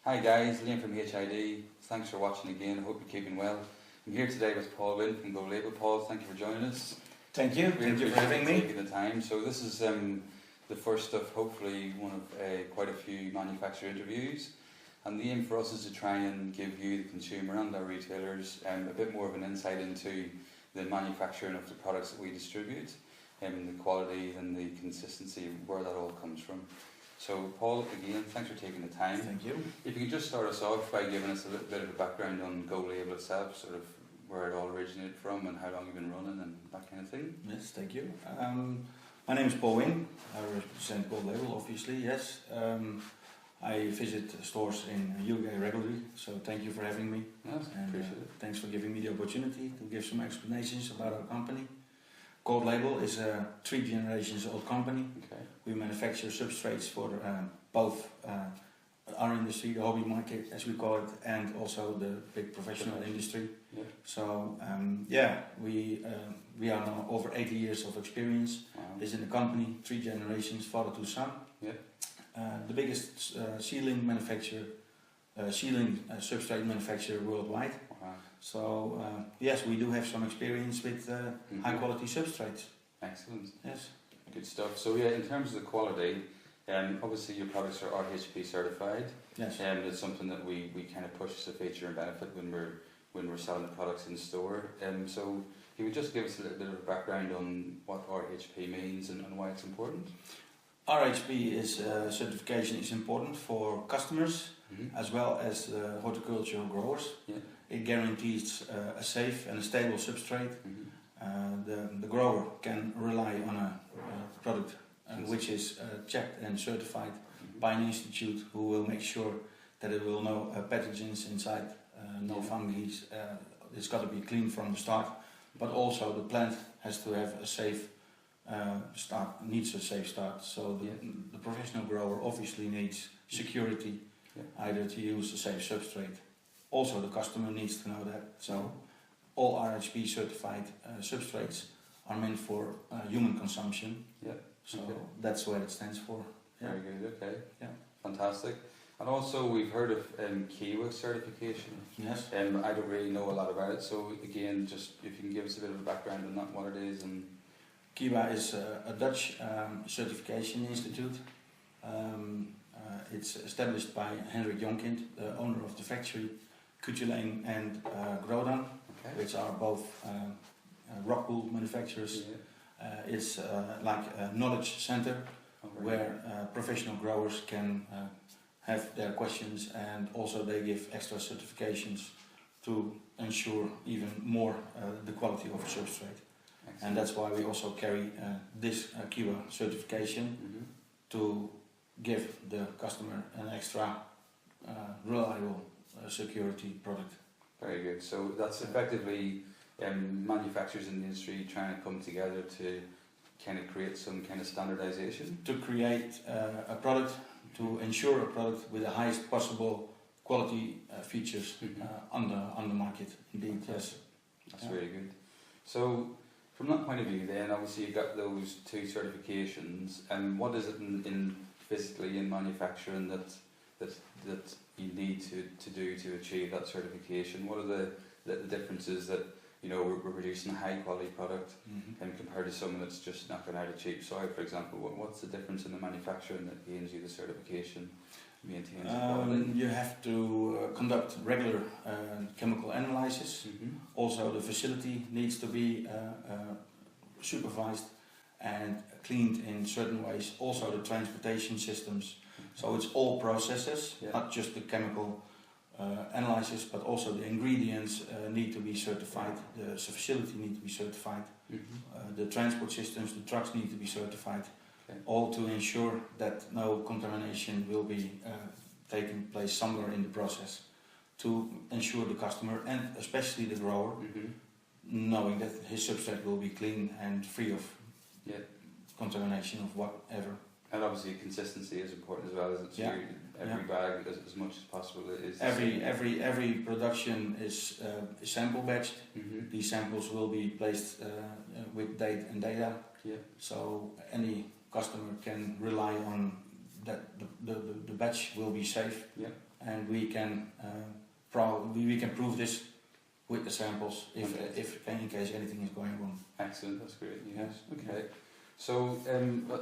Hi guys, Liam from HID. Thanks for watching again. I hope you're keeping well. I'm here today with Paul Wynn from Go Label. Paul, thank you for joining us. Thank you. Thank you for having me. Taking the time. So this is the first of hopefully one of quite a few manufacturer interviews. And the aim for us is to try and give you, the consumer and our retailers, a bit more of an insight into the manufacturing of the products that we distribute, and the quality and the consistency, where that all comes from. So Paul, again, thanks for taking the time. Thank you. If you could just start us off by giving us a little bit of a background on Go Label itself, sort of where it all originated from and how long you've been running and that kind of thing. Yes, thank you. My name is Paul Wynn. I represent Go Label, obviously, yes. I visit stores in UK regularly, so thank you for having me. Yes, appreciate it. Thanks for giving me the opportunity to give some explanations about our company. Go Label is a 3 generations old company. Okay. We manufacture substrates for both our industry, the hobby market as we call it, and also the big professional industry. Yeah. So we are now over 80 years of experience. Wow. Is in the company, 3 generations, father to son. Yeah. The biggest sealing substrate manufacturer worldwide. Wow. So yes, we do have some experience with high quality substrates. Excellent. Yes. Good stuff. So yeah, in terms of the quality, obviously your products are RHP certified. Yes. It's something that we kind of push as a feature and benefit when we're selling the products in store. So you would just give us a little bit of a background on what RHP means and why it's important. RHP is certification is important for customers as well as horticultural growers. Yeah. It guarantees a safe and a stable substrate. The grower can rely on a product which is checked and certified by an institute who will make sure that it will no pathogens inside, no fungi. It's got to be clean from the start, but also the plant has to have a safe start, needs a safe start. So the professional grower obviously needs security, either to use a safe substrate. Also the customer needs to know that. So all RHP certified substrates are meant for human consumption. Yeah. So that's what it stands for. Yeah. Very good, okay. Yeah. Fantastic. And also we've heard of Kiwa certification. Yes. I don't really know a lot about it, so again, just if you can give us a bit of a background on that, what it is. And Kiwa is a Dutch certification institute. It's established by Henrik Jonkind, the owner of the factory, Kutuleen and Grodan, which are both rock wool manufacturers. Yeah. It's like a knowledge center where professional growers can have their questions, and also they give extra certifications to ensure even more the quality of a substrate. Excellent. And that's why we also carry this Kiwa certification to give the customer an extra reliable security product. Very good. So that's effectively manufacturers in the industry trying to come together to kind of create some kind of standardization? To create a product, to ensure a product with the highest possible quality features on the market. Indeed, yes. That's really good. So from that point of view then, obviously you've got those 2 certifications, and what is it in physically in manufacturing that you need to do to achieve that certification? What are the differences that, you know, we're producing a high quality product and compared to someone that's just knocking out a cheap soil, for example? What's the difference in the manufacturing that gains you the certification, maintains the quality? You have to conduct regular chemical analysis. Also the facility needs to be supervised and cleaned in certain ways. Also the transportation systems. So it's all processes, not just the chemical analysis, but also the ingredients need to be certified, the facility needs to be certified, the transport systems, the trucks need to be certified, all to ensure that no contamination will be taking place somewhere in the process, to ensure the customer and especially the grower knowing that his substrate will be clean and free of contamination of whatever. And obviously consistency is important as well, as it's every bag as much as possible is every production is sample batched. These samples will be placed with date and data, so any customer can rely on that the batch will be safe, Yeah. and we can we can prove this with the samples if in case anything is going wrong. Excellent, that's great news. Yes. Okay. So,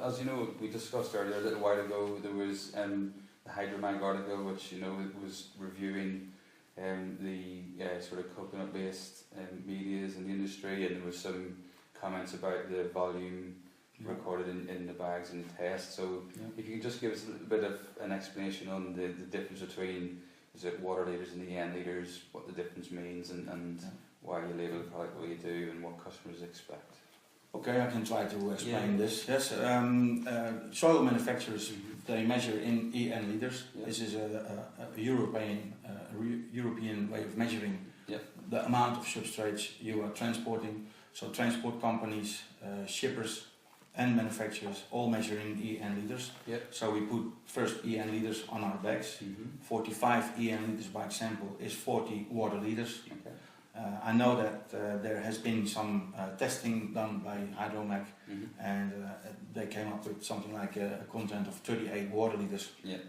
as you know, we discussed earlier, a little while ago, there was the Hydromag article, which, you know, it was reviewing the sort of coconut-based medias in the industry, and there was some comments about the volume recorded in the bags in the test. So, if you could just give us a little bit of an explanation on the difference between, is it water litres and EN litres, what the difference means, and why you label the product the way you do, and what customers expect. Okay, I can try to explain this. Yes, soil manufacturers, they measure in EN liters. Yeah. This is a European way of measuring Yeah. the amount of substrates you are transporting. So transport companies, shippers and manufacturers all measure in EN liters. Yeah. So we put first EN liters on our bags. 45 EN liters by example is 40 water liters. Okay. I know that there has been some testing done by Hydromag, and they came up with something like a content of 38 water liters. Yeah.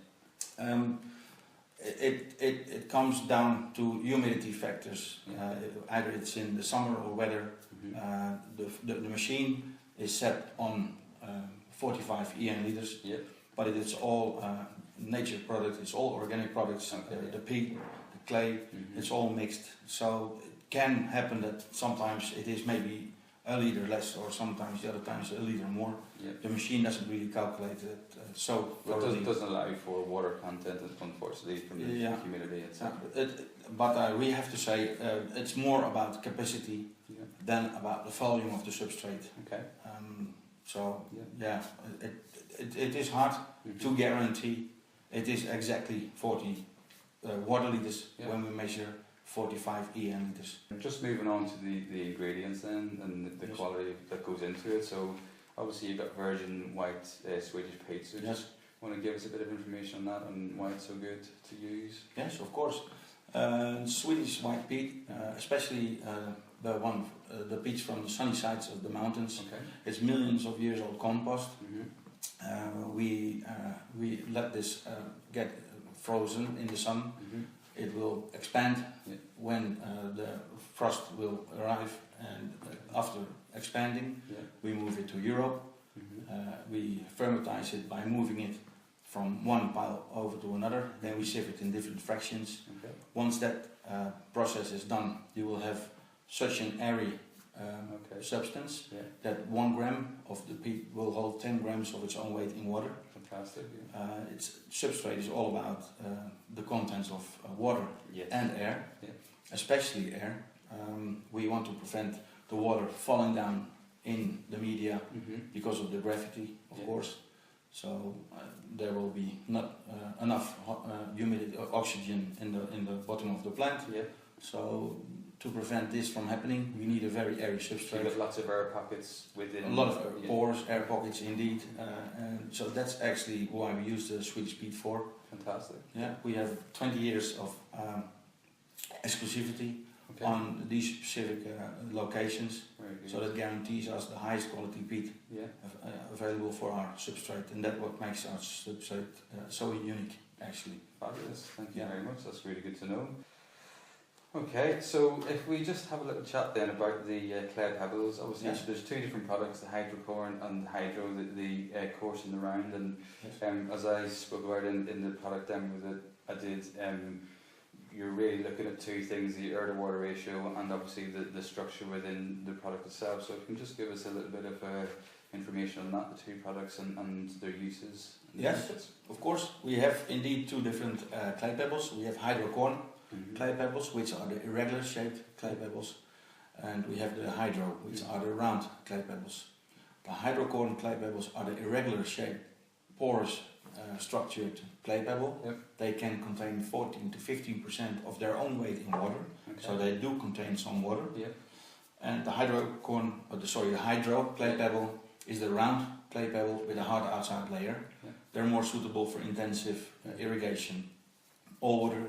It comes down to humidity factors. Either it's in the summer or weather. The machine is set on 45 EN liters, but it is all nature product. It's all organic products. The peat, the clay, it's all mixed. So it can happen that sometimes it is maybe a liter less, or sometimes the other times a liter more. The machine doesn't really calculate it so thoroughly. It doesn't allow for water content, unfortunately, from the humidity, etc. But we have to say it's more about capacity than about the volume of the substrate. Okay. It is hard to guarantee it is exactly 40 water liters when we measure 45 EN liters. Just moving on to the ingredients then, and the quality that goes into it. So obviously you've got virgin white Swedish peat. So just want to give us a bit of information on that and why it's so good to use. Yes, of course. Swedish white peat, especially the peats from the sunny sides of the mountains. It's millions of years old compost. We let this get frozen in the sun. It will expand when the frost will arrive, and after expanding we move it to Europe. We fermentize it by moving it from one pile over to another, then we sieve it in different fractions. Once that process is done, you will have such an airy substance that 1 gram of the peat will hold 10 grams of its own weight in water. Fantastic. Its substrate is all about the contents of water and air, especially air. We want to prevent the water falling down in the media because of the gravity, of course. So there will be not enough humidity or oxygen in the bottom of the plant. So to prevent this from happening, we need a very airy substrate. So you've got lots of air pockets within. A lot of pores, air pockets indeed. And so that's actually why we use the Swedish peat for. Fantastic. Yeah, we have 20 years of exclusivity on these specific locations. So that guarantees us the highest quality peat available for our substrate, and that's what makes our substrate so unique, actually. Fabulous. Thank you very much. That's really good to know. Okay, so if we just have a little chat then about the clay pebbles. Obviously, there's two different products: the Hydrocorn and the Hydro, the course in the round. And as I spoke about in the product demo that I did, you're really looking at two things: the air to water ratio and obviously the structure within the product itself. So if you can just give us a little bit of information on that, the two products and their uses. Yes, of course. We have indeed two different clay pebbles. We have Hydrocorn clay pebbles, which are the irregular shaped clay pebbles, and we have the Hydro, which are the round clay pebbles. The Hydrocorn clay pebbles are the irregular shaped, porous, structured clay pebble. They can contain 14 to 15% of their own weight in water, so they do contain some water. And the the Hydro clay pebble is the round clay pebble with a hard outside layer. They're more suitable for intensive irrigation. All water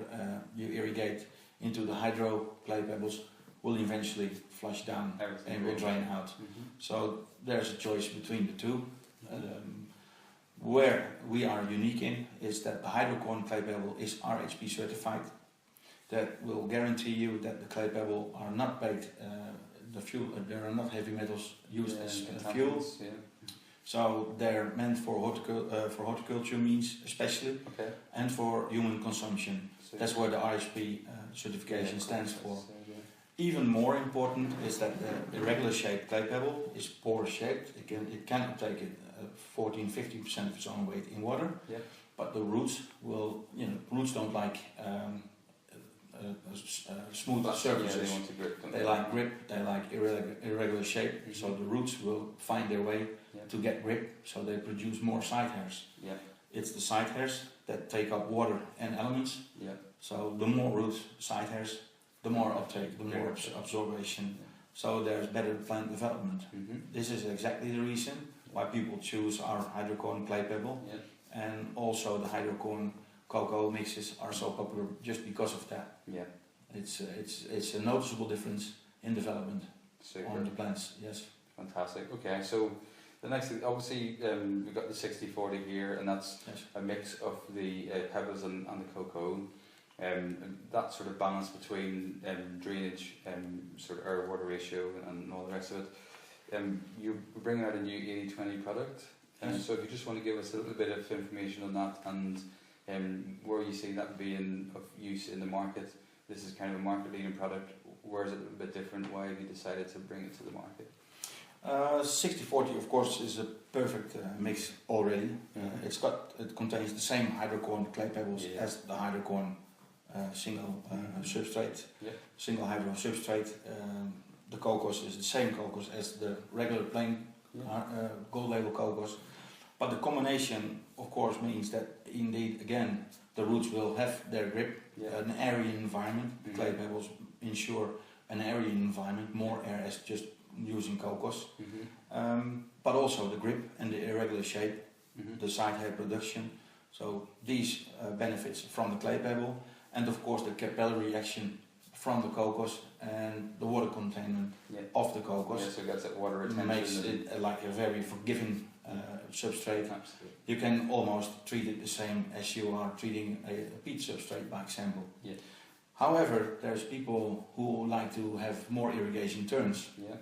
you irrigate into the Hydro clay pebbles will eventually flush down and will drain out. So there's a choice between the two. Where we are unique in is that the hydrocorn clay pebble is RHP certified. That will guarantee you that the clay pebble are not baked, there are not heavy metals used as fuel. Yeah. So they're meant for horticulture means especially, and for human consumption. So that's where the RHP certification stands for. Even more important is that the irregular shaped clay pebble is porous shaped. It can take 14-15% of its own weight in water, but the roots will, roots don't like smooth surfaces. They like grip. They like irregular shape. Mm-hmm. So the roots will find their way to get grip. So they produce more side hairs. Yeah. It's the side hairs that take up water and elements. Yeah. So the more roots, side hairs, the more uptake, the more absorption. Yeah. So there's better plant development. Mm-hmm. This is exactly the reason why people choose our hydrocorn clay pebble, and also the hydrocorn cocoa mixes are so popular just because of that. Yeah, it's a noticeable difference in development on the plants. Yes, fantastic. Okay, so the next thing, obviously, we've got the 60-40 here, and that's a mix of the pebbles and the cocoa. That sort of balance between drainage, sort of air water ratio, and all the rest of it. You're bringing out a new 80-20 product. So if you just want to give us a little bit of information on that, and where you see that being of use in the market. This is kind of a market leading product. Where is it a little bit different? Why have you decided to bring it to the market? 60-40 of course is a perfect mix already. It contains the same hydrocorn clay pebbles as the hydrocorn single substrate, single hydro substrate. The cocos is the same cocos as the regular plain gold label cocos, but the combination of course means that indeed again the roots will have their grip, an airy environment. Mm-hmm. Clay pebbles ensure an airy environment, more air as just using cocos, but also the grip and the irregular shape, the side hair production. So these benefits from the clay pebble, and of course the capillary reaction from the cocos and the water containment of the cocos. So that's that water retention. Makes it like a very forgiving substrate. Absolutely. You can almost treat it the same as you are treating a peat substrate by example. Yeah. However, there's people who like to have more irrigation turns. Yeah.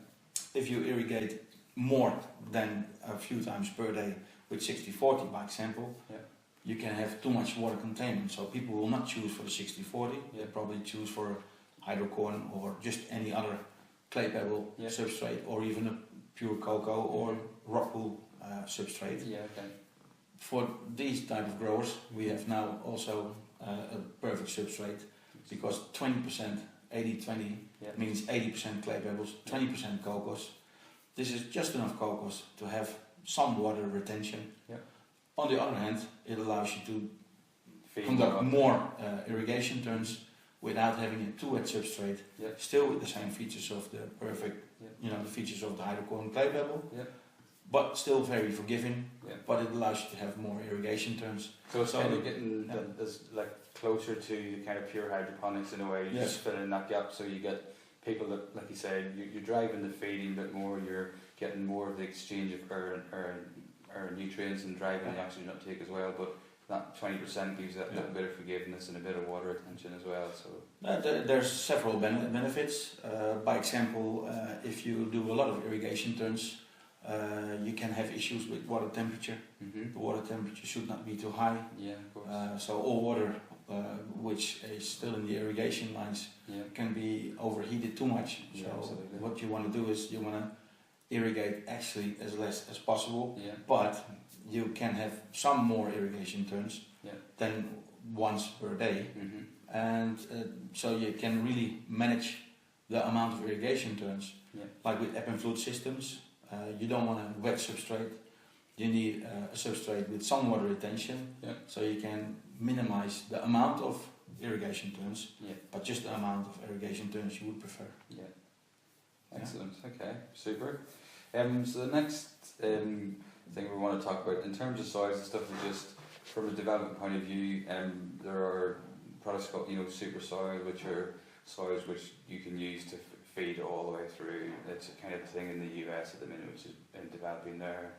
If you irrigate more than a few times per day with 60-40 by example, you can have too much water containment. So people will not choose for the 60-40, they probably choose for hydrocorn or just any other clay pebble substrate, or even a pure cocoa or rock wool substrate. Yeah, okay. For these type of growers, we have now also a perfect substrate, because 20%, 80-20 means 80% clay pebbles, 20% cocos. This is just enough cocos to have some water retention. Yeah. On the other hand, it allows you to conduct more irrigation turns without having a too wet substrate, still with the same features of the perfect, the features of the hydrocorn clay pebble, but still very forgiving, but it allows you to have more irrigation turns. So it's kind of getting like closer to kind of pure hydroponics in a way, you just fill in that gap, so you get people that, like you said, you're driving the feeding a bit more, you're getting more of the exchange of air nutrients and driving the oxygen uptake as well, but that 20% gives that little bit of forgiveness and a bit of water retention as well. So there's several benefits. By example, if you do a lot of irrigation turns, you can have issues with water temperature. The water temperature should not be too high. Yeah, of course. So all water which is still in the irrigation lines can be overheated too much. So what you want to do is you want to irrigate actually as less as possible, but you can have some more irrigation turns than once per day, and so you can really manage the amount of irrigation turns. Like with ebb and flood systems, you don't want a wet substrate, you need a substrate with some water retention, so you can minimize the amount of irrigation turns, but just the amount of irrigation turns you would prefer. Excellent. Okay, super. So the next thing we want to talk about in terms of soils and stuff is just from a development point of view. There are products called super soil, which are soils which you can use to feed all the way through. It's a kind of thing in the US at the minute, which is developing there,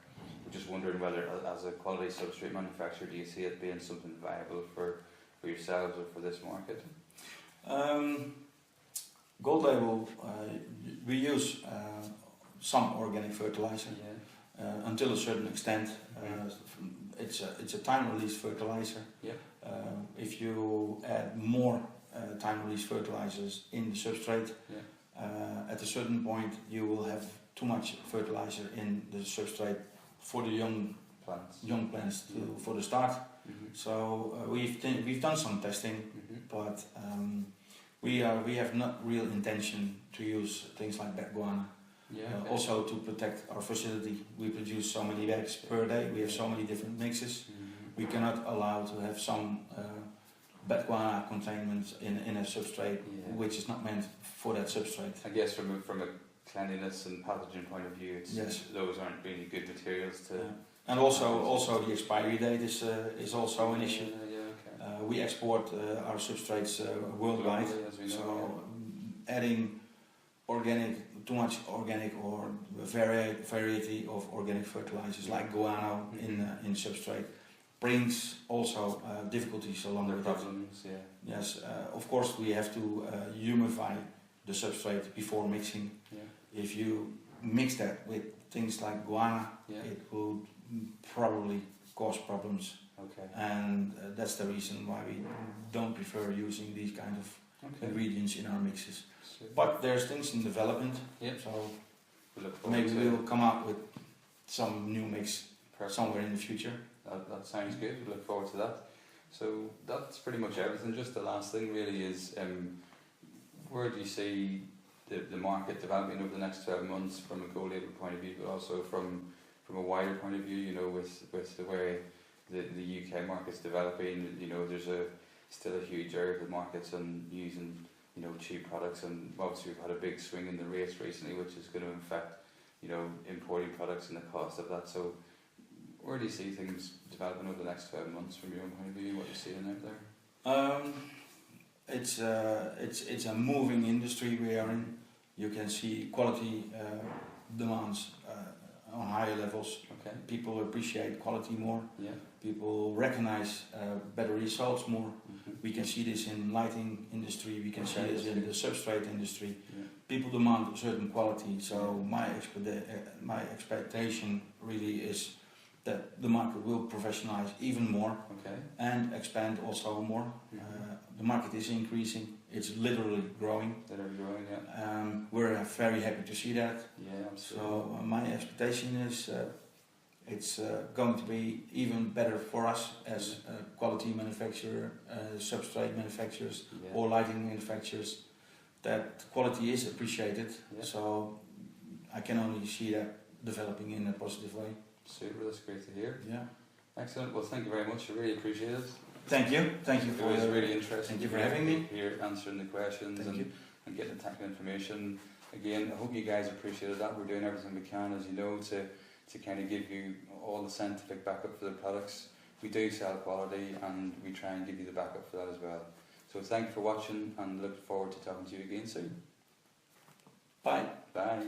just wondering whether, as a quality substrate manufacturer, do you see it being something viable for yourselves or for this market? Gold label, we use some organic fertilizer until a certain extent. It's a time-release fertilizer. If you add more time-release fertilizers in the substrate, at a certain point you will have too much fertilizer in the substrate for the young plants for the start. So we've done some testing, but we have not real intention to use things like bat guana. Also to protect our facility, we produce so many bags per day. We have so many different mixes. We cannot allow to have some bat guana containment in a substrate which is not meant for that substrate. I guess from a cleanliness and pathogen point of view, those aren't really good materials to. And also the expiry date is also an issue. We export our substrates worldwide, so adding too much organic or variety of organic fertilizers like guano in substrate brings also difficulties along with problems. Yes, of course we have to humidify the substrate before mixing. If you mix that with things like guano, it will probably cause problems. And that's the reason why we don't prefer using these kind of ingredients in our mixes. But there's things in development, so maybe we'll come out with some new mix somewhere in the future. That sounds good. We look forward to that. So that's pretty much everything. Just the last thing really is, where do you see the market developing over the next 12 months from a gold label point of view, but also from a wider point of view? You know, with the way the UK market's developing, you know, there's still a huge area of the markets on using, you know, cheap products, and obviously we've had a big swing in the rates recently, which is going to affect, you know, importing products and the cost of that. So where do you see things developing over the next 12 months from your own point of view? What are you seeing out there? It's a moving industry we are in. You can see quality demands on higher levels. People appreciate quality more. People recognize better results more. We can see this in lighting industry. We can see this in the substrate industry. People demand a certain quality. So my expectation really is that the market will professionalize even more and expand also more. The market is increasing. It's literally growing. We're very happy to see that. So my expectation is it's going to be even better for us as a quality manufacturer, substrate manufacturers or lighting manufacturers, that quality is appreciated. So I can only see that developing in a positive way. Super, that's great to hear. Excellent. Well, thank you very much. I really appreciate it. Thank you. Thank you for it was really interesting. Thank you for having me here, answering the questions and getting the technical information. Again, I hope you guys appreciated that. We're doing everything we can, as you know, to kind of give you all the scientific backup for the products. We do sell quality, and we try and give you the backup for that as well. So thank you for watching, and look forward to talking to you again soon. Bye. Bye.